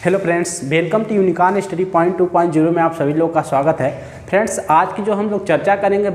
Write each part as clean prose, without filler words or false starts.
Hello friends, welcome to unicorn study point 2.0 में आप सभी लोग का स्वागत है। फ्रेंड्स, आज की जो हम लोग चर्चा करेंगे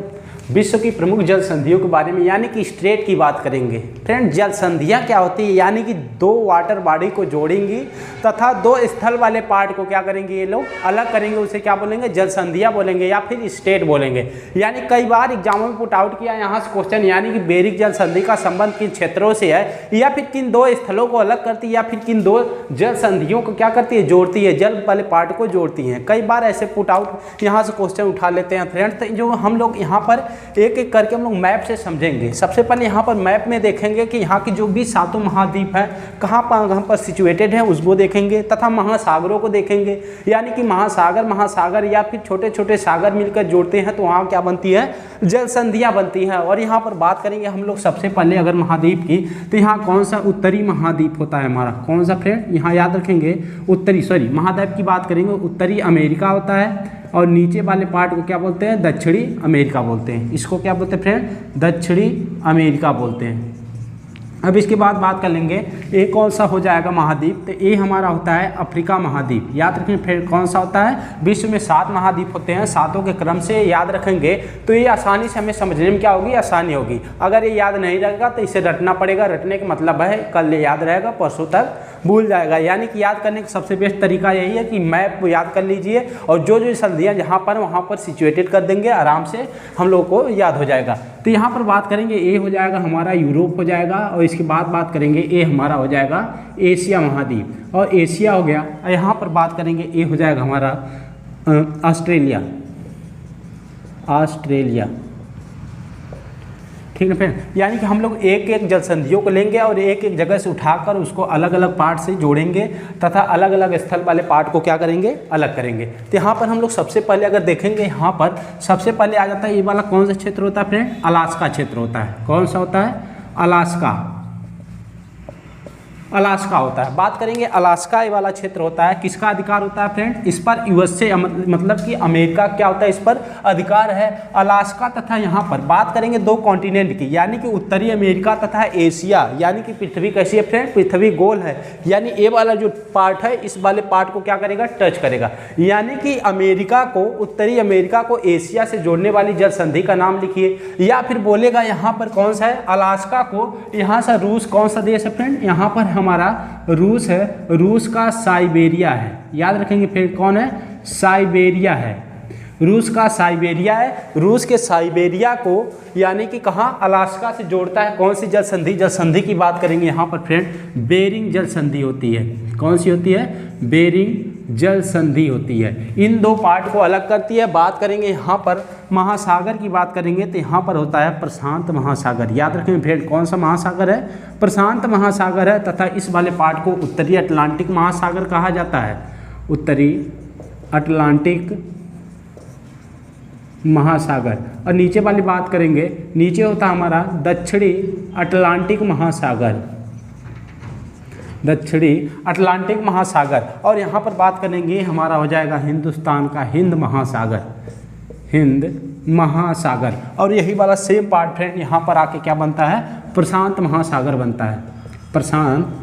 विश्व की प्रमुख जल संधियों के बारे में, यानी कि स्ट्रेट की बात करेंगे। फ्रेंड्स, जल संधियाँ क्या होती है, यानी कि दो वाटर बॉडी को जोड़ेंगी तथा दो स्थल वाले पार्ट को क्या करेंगे, ये लोग अलग करेंगे। उसे क्या बोलेंगे, जल संधियाँ बोलेंगे या फिर स्ट्रेट बोलेंगे। यानी कई बार एग्जामों में पुट आउट किया यहाँ से क्वेश्चन, यानी कि बेरिंग जल संधि का संबंध किन क्षेत्रों से है, या फिर किन दो स्थलों को अलग करती है, या फिर किन दो जल संधियों को क्या करती है, जोड़ती है, जल वाले पार्ट को जोड़ती हैं। कई बार ऐसे पुट आउट यहाँ से क्वेश्चन उठा लेते हैं। फ्रेंड्स, तो जो हम लोग यहाँ पर एक एक करके हम लोग मैप से समझेंगे। सबसे पहले यहाँ पर मैप में देखेंगे कि यहाँ की जो भी सातों महाद्वीप हैं कहाँ पर सिचुएटेड है, उसको देखेंगे तथा महासागरों को देखेंगे। यानी कि महासागर या फिर छोटे छोटे सागर मिलकर जोड़ते हैं तो वहाँ क्या बनती है, जल संधियाँ बनती हैं। और यहाँ पर बात करेंगे हम लोग सबसे पहले अगर महाद्वीप की, तो यहाँ कौन सा उत्तरी महाद्वीप होता है हमारा, कौन सा फ्रेंड, यहाँ याद रखेंगे महाद्वीप की बात करेंगे, उत्तरी अमेरिका होता है। और नीचे वाले पार्ट को क्या बोलते हैं, दक्षिणी अमेरिका बोलते हैं। इसको क्या बोलते हैं फ्रेंड, दक्षिणी अमेरिका बोलते हैं। अब इसके बाद बात कर लेंगे ये कौन सा हो जाएगा महाद्वीप, तो ये हमारा होता है अफ्रीका महाद्वीप। याद रखें फिर कौन सा होता है, विश्व में 7 महाद्वीप होते हैं, सातों के क्रम से याद रखेंगे तो ये आसानी से हमें समझने में क्या होगी, आसानी होगी। अगर ये याद नहीं रहेगा तो इसे रटना पड़ेगा। रटने का मतलब है कल याद रहेगा, परसों तक भूल जाएगा। यानी कि याद करने का सबसे बेस्ट तरीका यही है कि मैप याद कर लीजिए और जो जो संधियाँ जहाँ पर वहाँ पर सिचुएटेड कर देंगे, आराम से हम लोग को याद हो जाएगा। तो यहाँ पर बात करेंगे ए हो जाएगा हमारा यूरोप हो जाएगा, और इसके बाद बात करेंगे ए हमारा हो जाएगा एशिया महाद्वीप, और एशिया हो गया। यहाँ पर बात करेंगे ए हो जाएगा हमारा ऑस्ट्रेलिया। ठीक है फ्रेंड, यानी कि हम लोग एक एक जल संधियों को लेंगे और एक एक जगह से उठाकर उसको अलग अलग पार्ट से जोड़ेंगे तथा अलग अलग स्थल वाले पार्ट को क्या करेंगे, अलग करेंगे। तो यहाँ पर हम लोग सबसे पहले अगर देखेंगे, यहाँ पर सबसे पहले आ जाता है ये वाला कौन सा क्षेत्र होता है फ्रेंड, अलास्का क्षेत्र होता है। कौन सा होता है, अलास्का होता है। बात करेंगे अलास्का ये वाला क्षेत्र होता है, किसका अधिकार होता है फ्रेंड, इस पर यूएसए मतलब कि अमेरिका क्या होता है, इस पर अधिकार है। अलास्का तथा यहाँ पर बात करेंगे दो कॉन्टिनेंट की, यानी कि उत्तरी अमेरिका तथा एशिया। यानी कि पृथ्वी कैसी है फ्रेंड, पृथ्वी गोल है, यानी ये वाला जो पार्ट है इस वाले पार्ट को क्या करेगा, टच करेगा। यानी कि अमेरिका को, उत्तरी अमेरिका को एशिया से जोड़ने वाली जल संधि का नाम लिखिए, या फिर बोलेगा यहाँ पर कौन सा है, अलास्का को यहाँ से रूस कौन सा देश है फ्रेंड, यहाँ पर हमारा रूस है, रूस का साइबेरिया है। याद रखेंगे फिर कौन है, साइबेरिया है, रूस का साइबेरिया है। रूस के साइबेरिया को यानी कि कहाँ, अलास्का से जोड़ता है कौन सी जल संधि, जल संधि की बात करेंगे यहाँ पर फ्रेंड, बेरिंग जल संधि होती है। कौन सी होती है, बेरिंग जल संधि होती है। इन दो पार्ट को अलग करती है। बात करेंगे यहाँ पर महासागर की बात करेंगे तो यहाँ पर होता है प्रशांत महासागर। याद रखें फ्रेंड, कौन सा महासागर है, प्रशांत महासागर है। तथा इस वाले पार्ट को उत्तरी अटलांटिक महासागर कहा जाता है, उत्तरी अटलांटिक महासागर। और नीचे वाली बात करेंगे, नीचे होता है हमारा दक्षिणी अटलांटिक महासागर, दक्षिणी अटलांटिक महासागर। और यहाँ पर बात करेंगे हमारा हो जाएगा हिंदुस्तान का हिंद महासागर, हिंद महासागर। और यही वाला सेम पार्ट फ्रेंड यहाँ पर आके क्या बनता है, प्रशांत महासागर बनता है, प्रशांत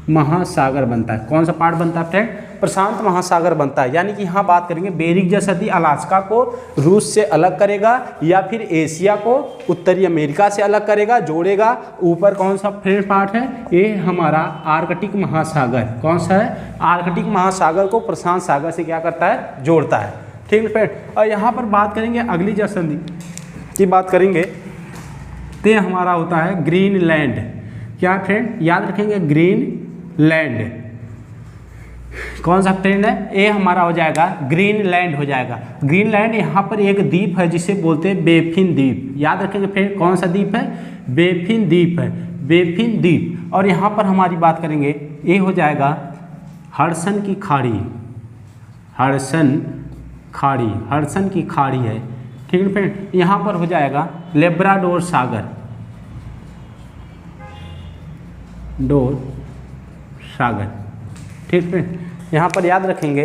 महासागर बनता है। कौन सा पार्ट बनता है फ्रेंड, प्रशांत महासागर बनता है। यानी कि यहाँ बात करेंगे बेरिंग जल संधि अलास्का को रूस से अलग करेगा, या फिर एशिया को उत्तरी अमेरिका से अलग करेगा, जोड़ेगा। ऊपर कौन सा फ्रेंड पार्ट है, ये हमारा आर्कटिक महासागर। कौन सा है, आर्कटिक महासागर को प्रशांत सागर से क्या करता है, जोड़ता है। ठीक है फ्रेंड, और यहाँ पर बात करेंगे अगली जल संधि की बात करेंगे तो हमारा होता है ग्रीनलैंड। क्या फ्रेंड, याद रखेंगे ग्रीनलैंड। कौन सा फ्रेंड है, ये हमारा हो जाएगा ग्रीनलैंड हो जाएगा। ग्रीनलैंड यहाँ पर एक द्वीप है जिसे बोलते हैं बेफिन द्वीप। याद रखेंगे फ्रेंड, कौन सा द्वीप है, बेफिन द्वीप है, बेफिन द्वीप। और यहाँ पर हमारी बात करेंगे ये हो जाएगा हडसन की खाड़ी, हडसन की खाड़ी है। ठीक है फ्रेंड, यहाँ पर हो जाएगा लेब्राडोर सागर, डोर सागर। ठीक है, यहाँ पर याद रखेंगे,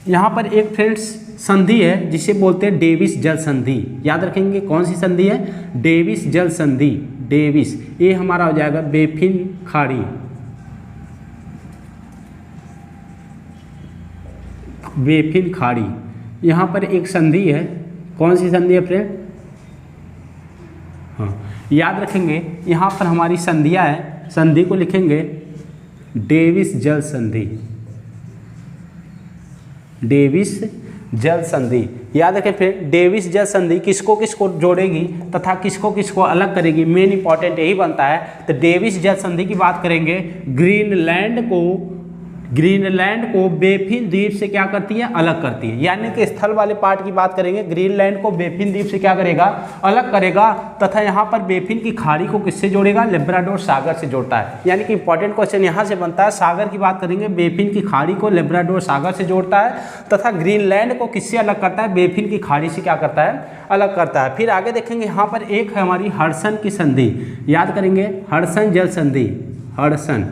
यहाँ पर एक फ्रेंड्स संधि है जिसे बोलते हैं डेविस जल संधि। याद रखेंगे कौन सी संधि है, डेविस जल संधि, डेविस। ये हमारा हो जाएगा बेफिन खाड़ी, बेफिन खाड़ी। यहाँ पर एक संधि है, कौन सी संधि है फ्रेंड? हाँ, याद रखेंगे यहाँ पर हमारी संधियाँ हैं, संधि को लिखेंगे डेविस जल संधि। डेविस जल संधि याद रखें फिर, डेविस जल संधि किसको किसको जोड़ेगी तथा किसको किसको अलग करेगी, मेन इंपॉर्टेंट यही बनता है। तो डेविस जल संधि की बात करेंगे, ग्रीनलैंड को बेफिन द्वीप से क्या करती है, अलग करती है। यानी कि स्थल वाले पार्ट की बात करेंगे, ग्रीनलैंड को बेफिन द्वीप से क्या करेगा, अलग करेगा, तथा यहाँ पर बेफिन की खाड़ी को किससे जोड़ेगा, लेब्राडोर सागर से जोड़ता है। यानी कि इंपॉर्टेंट क्वेश्चन यहाँ से बनता है, सागर की बात करेंगे, बेफिन की खाड़ी को लेब्राडोर सागर से जोड़ता है, तथा ग्रीनलैंड को किससे अलग करता है, बेफिन की खाड़ी से क्या करता है, अलग करता है। फिर आगे देखेंगे, यहाँ पर एक है हमारी हडसन की संधि, याद करेंगे हडसन जल संधि। हडसन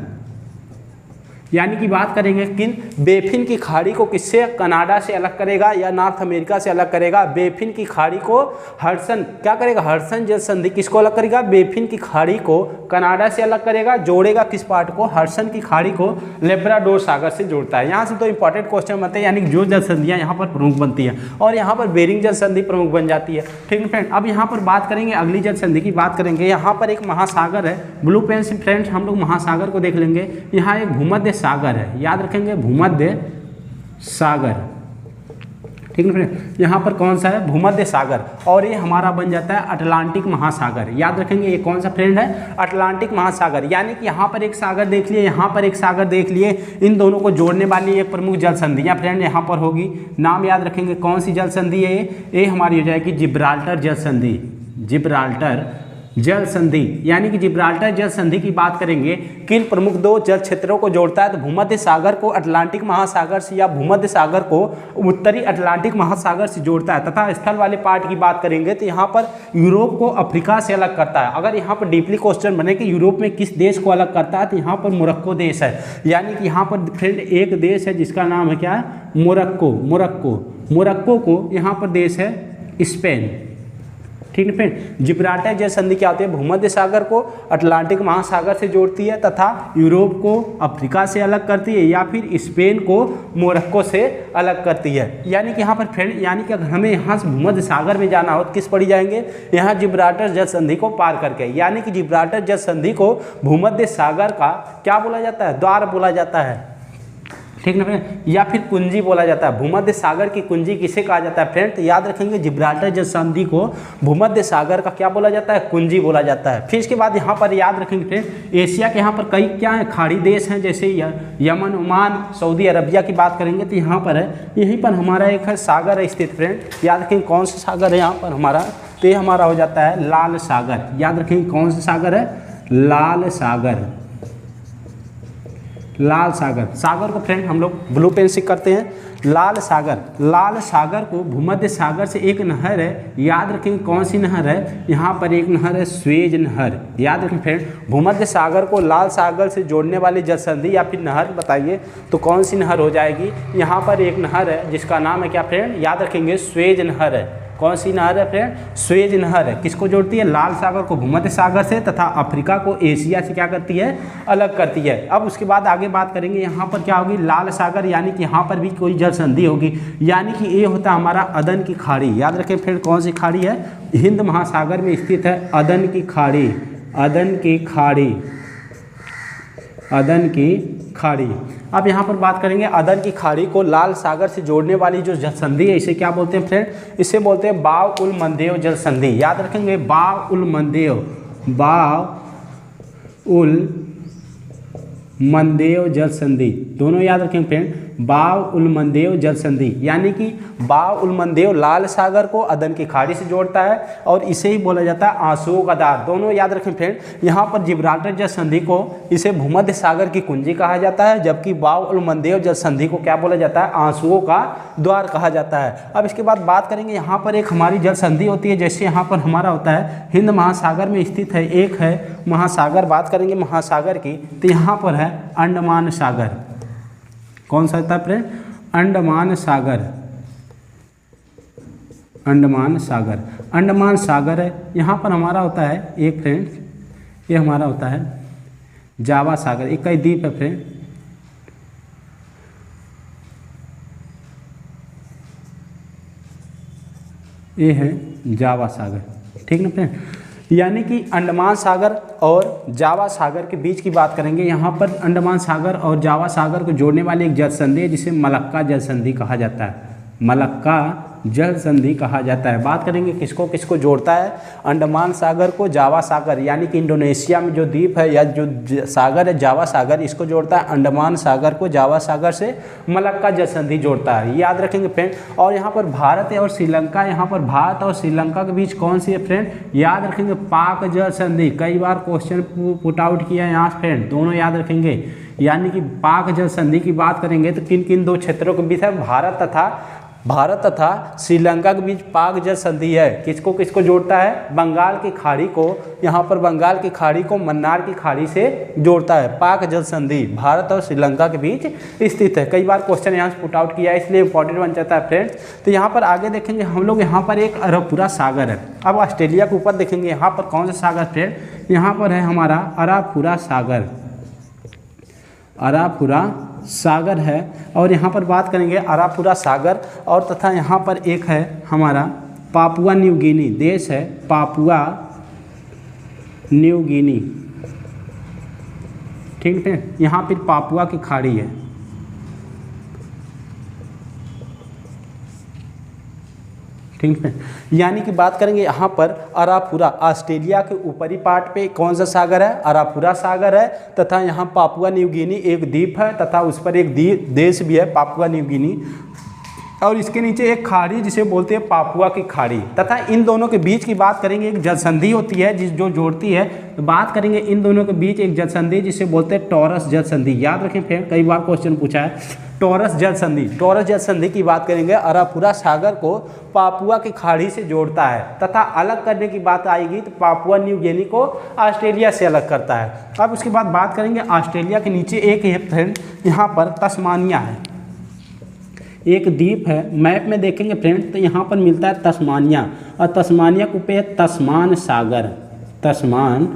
यानी कि बात करेंगे किन, बेफिन की खाड़ी को किससे, कनाडा से अलग करेगा या नॉर्थ अमेरिका से अलग करेगा। बेफिन की खाड़ी को हडसन क्या करेगा, हडसन जल संधि किसको अलग करेगा, बेफिन की खाड़ी को कनाडा से अलग करेगा, जोड़ेगा किस पार्ट को, हडसन की खाड़ी को लेब्राडोर सागर से जोड़ता है। यहाँ से तो इंपॉर्टेंट क्वेश्चन बनते हैं, यानी जो जल संधियाँ यहाँ पर प्रमुख बनती है, और यहाँ पर बेरिंग जल संधि प्रमुख बन जाती है। ठीक है फ्रेंड, अब यहाँ पर बात करेंगे अगली जल संधि की बात करेंगे। यहाँ पर एक महासागर है, ब्लू पेन से फ्रेंड्स हम लोग महासागर को देख लेंगे। यहाँ एक भूमध्य सागर है, याद रखेंगे भूमध्य सागर। ठीक है फ्रेंड, यहाँ पर कौन सा है, भूमध्य सागर, और ये हमारा बन जाता है अटलांटिक महासागर। याद रखेंगे ये कौन सा फ्रेंड है, अटलांटिक महासागर। यानी कि यहाँ पर एक सागर देख लिए, यहाँ पर एक सागर देख लिए, इन दोनों को जोड़ने वाली एक प्रमुख जल संधियाँ फ्रेंड यहाँ पर होगी। नाम याद रखेंगे, कौन सी जल संधि है ये हमारी हो जाएगी जिब्राल्टर जल संधि। जिब्राल्टर जल संधि, यानी कि जिब्राल्टर जल संधि की बात करेंगे, किन प्रमुख दो जल क्षेत्रों को जोड़ता है, तो भूमध्य सागर को अटलांटिक महासागर से या भूमध्य सागर को उत्तरी अटलांटिक महासागर से जोड़ता है। तथा स्थल वाले पार्ट की बात करेंगे तो यहाँ पर यूरोप को अफ्रीका से अलग करता है। अगर यहाँ पर डीपली क्वेश्चन बने कि यूरोप में किस देश को अलग करता है, तो यहाँ पर मोरक्को देश है। यानी कि यहाँ पर फ्रेंड एक देश है जिसका नाम है क्या है, मोरक्को। मोरक्को को यहाँ पर देश है स्पेन। ठीक है फ्रेंड, जिब्राल्टर जल संधि क्या होती है, भूमध्य सागर को अटलांटिक महासागर से जोड़ती है तथा यूरोप को अफ्रीका से अलग करती है, या फिर स्पेन को मोरक्को से अलग करती है। यानी कि यहाँ पर फ्रेंड, यानी कि अगर हमें यहाँ से भूमध्य सागर में जाना हो तो किस पड़ी जाएंगे, यहाँ जिब्राल्टर जल संधि को पार करके। यानी कि जिब्राल्टर जल संधि को भूमध्य सागर का क्या बोला जाता है, द्वार बोला जाता है। ठीक ना फ्रेंड, या फिर कुंजी बोला जाता है। भूमध्य सागर की कुंजी किसे कहा जाता है फ्रेंड, तो याद रखेंगे जिब्राल्टर जल संधि को भूमध्य सागर का क्या बोला जाता है, कुंजी बोला जाता है। फिर इसके बाद यहाँ पर याद रखेंगे फ्रेंड, एशिया के यहाँ पर कई क्या है, खाड़ी देश हैं, जैसे यमन, ओमान, सऊदी अरबिया की बात करेंगे तो यहाँ पर है, यहीं पर हमारा एक है सागर है स्थित फ्रेंड। याद रखेंगे कौन सा सागर है यहाँ पर हमारा, तो ये हमारा हो जाता है लाल सागर। याद रखेंगे कौन सा सागर है, लाल सागर। लाल सागर, सागर को फ्रेंड हम लोग ब्लू पेन से करते हैं, लाल सागर। लाल सागर को भूमध्य सागर से एक नहर है, याद रखेंगे कौन सी नहर है, यहाँ पर एक नहर है स्वेज नहर। याद रखें फ्रेंड, भूमध्य सागर को लाल सागर से जोड़ने वाली जल संधि या फिर नहर बताइए तो कौन सी नहर हो जाएगी। यहाँ पर एक नहर है जिसका नाम है क्या फ्रेंड, याद रखेंगे स्वेज नहर है। कौन सी नहर है फ्रेंड, स्वेज नहर है। किसको जोड़ती है, लाल सागर को भूमध्य सागर से तथा अफ्रीका को एशिया से क्या करती है, अलग करती है। अब उसके बाद आगे बात करेंगे, यहाँ पर क्या होगी, लाल सागर, यानी कि यहाँ पर भी कोई जल संधि होगी। यानी कि ये होता है हमारा अदन की खाड़ी। याद रखें फ्रेंड, कौन सी खाड़ी है, हिंद महासागर में स्थित है अदन की खाड़ी। अदन की खाड़ी, अदन की खाड़ी। अब यहाँ पर बात करेंगे अदन की खाड़ी को लाल सागर से जोड़ने वाली जो जल संधि है, इसे क्या बोलते हैं फ्रेंड, इसे बोलते हैं बाव उल मंदेव जल संधि। याद रखेंगे बाव उल मंदेव, बाव उल मंदेव जल संधि, दोनों याद रखेंगे फ्रेंड, बाव उल मंदेव जल संधि। यानी कि बाव उल मंदेव लाल सागर को अदन की खाड़ी से जोड़ता है और इसे ही बोला जाता है आंसुओं का द्वार। दोनों याद रखें फ्रेंड, यहाँ पर जिब्राल्टर जल संधि को इसे भूमध्य सागर की कुंजी कहा जाता है, जबकि बाव उल मंदेव जल संधि को क्या बोला जाता है, आंसुओं का द्वार कहा जाता है। अब इसके बाद बात करेंगे, यहाँ पर एक हमारी जल संधि होती है, जैसे यहाँ पर हमारा होता है हिंद महासागर में स्थित है, एक है महासागर। बात करेंगे महासागर की तो यहाँ पर है अंडमान सागर। कौन सा होता है फ्रेंड, अंडमान सागर। अंडमान सागर, अंडमान सागर है। यहाँ पर हमारा होता है एक फ्रेंड, ये हमारा होता है जावा सागर, एक कई द्वीप है फ्रेंड। ये है जावा सागर, ठीक ना फ्रेंड। यानी कि अंडमान सागर और जावा सागर के बीच की बात करेंगे। यहाँ पर अंडमान सागर और जावा सागर को जोड़ने वाली एक जल संधि है जिसे मलक्का जल संधि कहा जाता है। मलक्का जल संधि कहा जाता है। बात करेंगे किसको किसको जोड़ता है, अंडमान सागर को जावा सागर, यानी कि इंडोनेशिया में जो द्वीप है या जो सागर है जावा सागर, इसको जोड़ता है अंडमान सागर को जावा सागर से मलक्का जल संधि जोड़ता है, याद रखेंगे फ्रेंड। और यहाँ पर भारत और श्रीलंका, यहाँ पर भारत और श्रीलंका के बीच कौन सी है फ्रेंड, याद रखेंगे पाक जल संधि। कई बार क्वेश्चन पुट आउट किया है यहाँ फ्रेंड, दोनों याद रखेंगे। यानी कि पाक जल संधि की बात करेंगे तो किन किन दो क्षेत्रों के बीच है, भारत तथा श्रीलंका के बीच पाक जल संधि है। किसको किसको जोड़ता है, बंगाल की खाड़ी को, यहाँ पर बंगाल की खाड़ी को मन्नार की खाड़ी से जोड़ता है। पाक जल संधि भारत और श्रीलंका के बीच स्थित है। कई बार क्वेश्चन यहाँ से पुट आउट किया है, इसलिए इंपॉर्टेंट बन जाता है फ्रेंड्स। तो यहाँ पर आगे देखेंगे हम लोग, यहाँ पर एक अरबपुरा सागर है। अब ऑस्ट्रेलिया के ऊपर देखेंगे यहाँ पर कौन सा सागर फ्रेंड, यहाँ पर है हमारा अरबपुरा सागर, अरबपुरा सागर है। और यहाँ पर बात करेंगे अरबपुरा सागर और तथा यहाँ पर एक है हमारा पापुआ न्यू गिनी देश है, पापुआ न्यू गिनी, ठीक है। यहाँ पर पापुआ की खाड़ी है, ठीक है। यानी कि बात करेंगे यहाँ पर अरबपुरा, ऑस्ट्रेलिया के ऊपरी पार्ट पे कौन सा सागर है, अरबपुरा सागर है। तथा यहाँ पापुआ न्यू गिनी एक द्वीप है तथा उस पर एक देश भी है पापुआ न्यू गिनी, और इसके नीचे एक खाड़ी जिसे बोलते हैं पापुआ की खाड़ी। तथा इन दोनों के बीच की बात करेंगे, एक जल संधि होती है जिस जो जोड़ती है। तो बात करेंगे इन दोनों के बीच एक जल संधि जिसे बोलते हैं टॉरस जल संधि, याद रखें फ्रेंड, कई बार क्वेश्चन पूछा है। टॉरस जल संधि, टॉरस जल संधि की बात करेंगे, अरबपुरा सागर को पापुआ की खाड़ी से जोड़ता है। तथा अलग करने की बात आएगी तो पापुआ न्यू गिनी को ऑस्ट्रेलिया से अलग करता है। अब उसके बाद बात करेंगे ऑस्ट्रेलिया के नीचे एक है फ्रेंड, यहाँ पर तस्मानिया है, एक द्वीप है। मैप में देखेंगे फ्रेंड तो यहाँ पर मिलता है तस्मानिया, और तस्मानिया के ऊपर है तस्मान सागर, तस्मान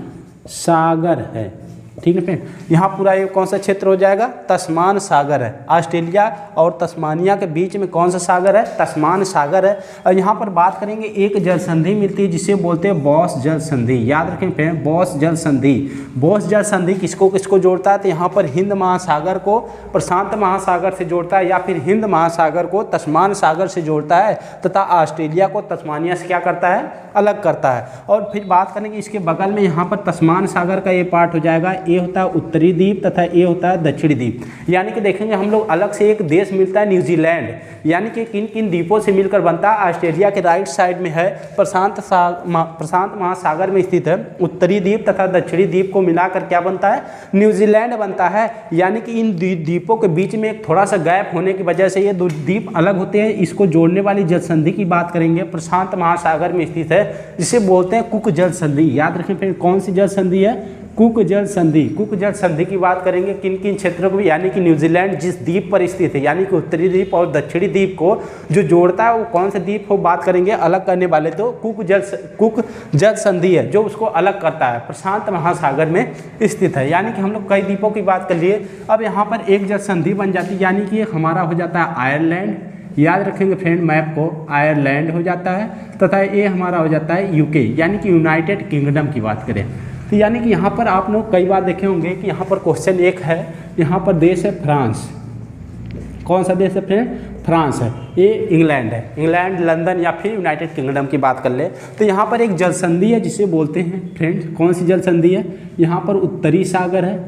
सागर है, ठीक है फ्रेंड। यहाँ पूरा ये कौन सा क्षेत्र हो जाएगा, तस्मान सागर है। ऑस्ट्रेलिया और तस्मानिया के बीच में कौन सा सागर है, तस्मान सागर है। और यहाँ पर बात करेंगे एक जल संधि मिलती है जिसे बोलते हैं बॉस जल संधि, याद रखें फ्रेंड, बॉस जल संधि। बॉस जल संधि किसको किसको जोड़ता है, तो यहाँ पर हिंद महासागर को प्रशांत महासागर से जोड़ता है, या फिर हिंद महासागर को तस्मान सागर से जोड़ता है, तथा ऑस्ट्रेलिया को तस्मानिया से क्या करता है, अलग करता है। और फिर बात करेंगे इसके बगल में यहाँ पर तस्मान सागर का ये पार्ट हो जाएगा, ये होता है उत्तरी द्वीप तथा ये होता है दक्षिणी द्वीप। यानी कि देखेंगे हम लोग अलग से एक देश मिलता है न्यूजीलैंड, यानी कि किन किन द्वीपों से मिलकर बनता है, ऑस्ट्रेलिया के राइट साइड में है, प्रशांत महासागर में स्थित है, उत्तरी द्वीप तथा दक्षिणी द्वीप को मिलाकर क्या बनता है, न्यूजीलैंड बनता है। यानी कि इन द्वीपों के बीच में एक थोड़ा सा गैप होने की वजह से ये दो द्वीप अलग होते हैं। इसको जोड़ने वाली जल संधि की बात करेंगे, प्रशांत महासागर में स्थित है, जिसे बोलते हैं कुक जल संधि। याद रखें फिर कौन सी जल संधि है, कुक जल संधि। कुक जल संधि की बात करेंगे किन किन क्षेत्रों को, यानी कि न्यूजीलैंड जिस द्वीप पर स्थित है, यानी कि उत्तरी द्वीप और दक्षिणी द्वीप को जो जोड़ता है वो कौन से द्वीप को बात करेंगे अलग करने वाले, तो कुक जल संधि है जो उसको अलग करता है, प्रशांत महासागर में स्थित है। यानी कि हम लोग कई द्वीपों की बात कर लिए। अब यहाँ पर एक जल संधि बन जाती है, यानी कि हमारा हो जाता है आयरलैंड, याद रखेंगे फ्रेंड मैप को, आयरलैंड हो जाता है, तथा ये हमारा हो जाता है यूके, यानी कि यूनाइटेड किंगडम की बात करें तो यानी कि यहाँ पर आप लोग कई बार देखे होंगे कि यहाँ पर क्वेश्चन एक है, यहाँ पर देश है फ्रांस, कौन सा देश है फ्रेंड, फ्रांस है, ये इंग्लैंड है, इंग्लैंड, लंदन या फिर यूनाइटेड किंगडम की बात कर ले तो यहाँ पर एक जल संधि है जिसे बोलते हैं फ्रेंड, कौन सी जल संधि है, यहाँ पर उत्तरी सागर है,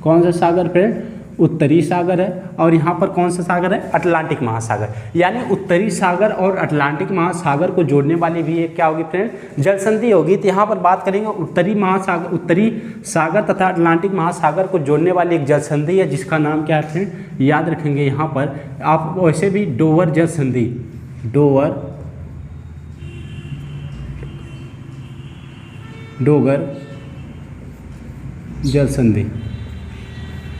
कौन सा सागर फ्रेंड, उत्तरी सागर है, और यहाँ पर कौन सा सागर है, अटलांटिक महासागर। यानी उत्तरी सागर और अटलांटिक महासागर को जोड़ने वाली भी एक क्या होगी फ्रेंड, जल संधि होगी। तो यहाँ पर बात करेंगे उत्तरी सागर तथा अटलांटिक महासागर को जोड़ने वाली एक जल संधि है जिसका नाम क्या है फ्रेंड, याद रखेंगे यहाँ पर आप वैसे भी डोवर जल संधि, डोगर जल संधि,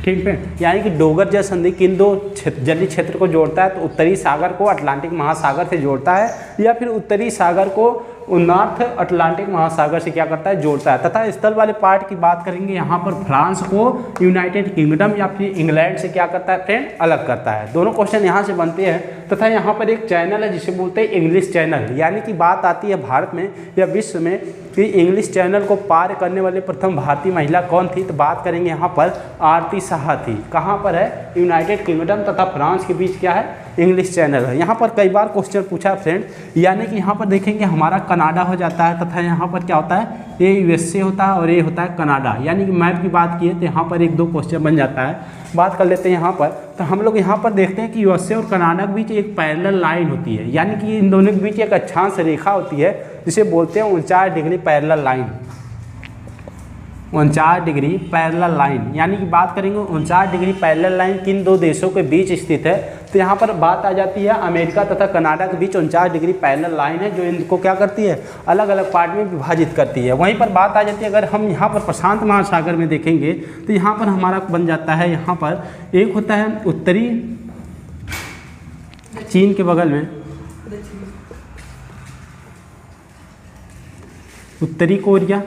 ठीक है, यानी कि डोगर जल संधि किन दो जलीय क्षेत्र को जोड़ता है, तो उत्तरी सागर को अटलांटिक महासागर से जोड़ता है, या फिर उत्तरी सागर को नॉर्थ अटलांटिक महासागर से क्या करता है, जोड़ता है। तथा स्थल वाले पार्ट की बात करेंगे, यहाँ पर फ्रांस को यूनाइटेड किंगडम या फिर इंग्लैंड से क्या करता है फ्रेंड, अलग करता है। दोनों क्वेश्चन यहाँ से बनते हैं। तथा यहाँ पर एक चैनल है जिसे बोलते हैं इंग्लिश चैनल, यानी कि बात आती है भारत में या विश्व में कि इंग्लिश चैनल को पार करने वाले प्रथम भारतीय महिला कौन थी, तो बात करेंगे यहाँ पर आरती शाह थी। कहाँ पर है, यूनाइटेड किंगडम तथा फ्रांस के बीच क्या है, इंग्लिश चैनल है। यहाँ पर कई बार क्वेश्चन पूछा फ्रेंड, यानी कि यहाँ पर देखेंगे हमारा कनाडा हो जाता है, तथा यहाँ पर क्या होता है, ये यूएसए होता है और ये होता है कनाडा। यानी कि मैप की बात की है तो यहाँ पर एक दो क्वेश्चन बन जाता है। बात कर लेते हैं यहाँ पर, तो हम लोग यहाँ पर देखते हैं कि यूएसए और कनाडा के बीच एक पैरेलल लाइन होती है, यानी कि इन दोनों के बीच एक अक्षांश रेखा होती है जिसे बोलते हैं 49 degree parallel line. 49 degree parallel line, यानी कि बात करेंगे 49 डिग्री पैरेलल लाइन किन दो देशों के बीच स्थित है, तो यहाँ पर बात आ जाती है अमेरिका तथा कनाडा के बीच 49 डिग्री पैरेलल लाइन है, जो इनको क्या करती है, अलग अलग पार्ट में विभाजित करती है। वहीं पर बात आ जाती है, अगर हम यहाँ पर प्रशांत महासागर में देखेंगे तो यहाँ पर हमारा बन जाता है, यहाँ पर एक होता है उत्तरी चीन के बगल में उत्तरी कोरिया,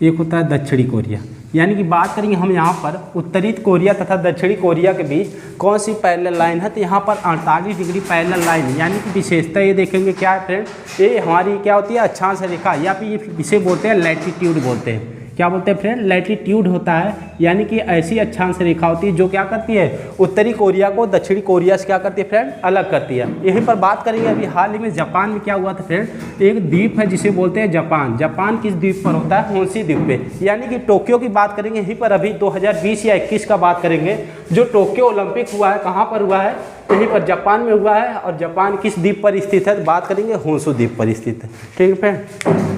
एक होता है दक्षिणी कोरिया। यानी कि बात करेंगे हम यहाँ पर उत्तरी कोरिया तथा दक्षिणी कोरिया के बीच कौन सी पैरेलल लाइन है, तो यहाँ पर 48 डिग्री पैरेलल लाइन। यानी कि विशेषता ये देखेंगे क्या है फ्रेंड, ये हमारी क्या होती है, अक्षांश रेखा, या फिर इसे बोलते हैं लैटिट्यूड बोलते हैं। क्या बोलते हैं फ्रेंड, लैटिट्यूड होता है, यानी कि ऐसी अक्षांश रेखा होती है जो क्या करती है, उत्तरी कोरिया को दक्षिणी कोरिया से क्या करती है फ्रेंड, अलग करती है। यहीं पर बात करेंगे अभी हाल ही में जापान में क्या हुआ था फ्रेंड, एक द्वीप है जिसे बोलते हैं जापान। जापान किस द्वीप पर होता है, होन्शी द्वीप पे। यानी कि टोक्यो की बात करेंगे यहीं पर, अभी 2020 या 21 का बात करेंगे, जो टोक्यो ओलंपिक हुआ है कहाँ पर हुआ है, यहीं पर जापान में हुआ है। और जापान किस द्वीप पर स्थित है, बात करेंगे होन्शु द्वीप पर स्थित है। ठीक है फ्रेंड।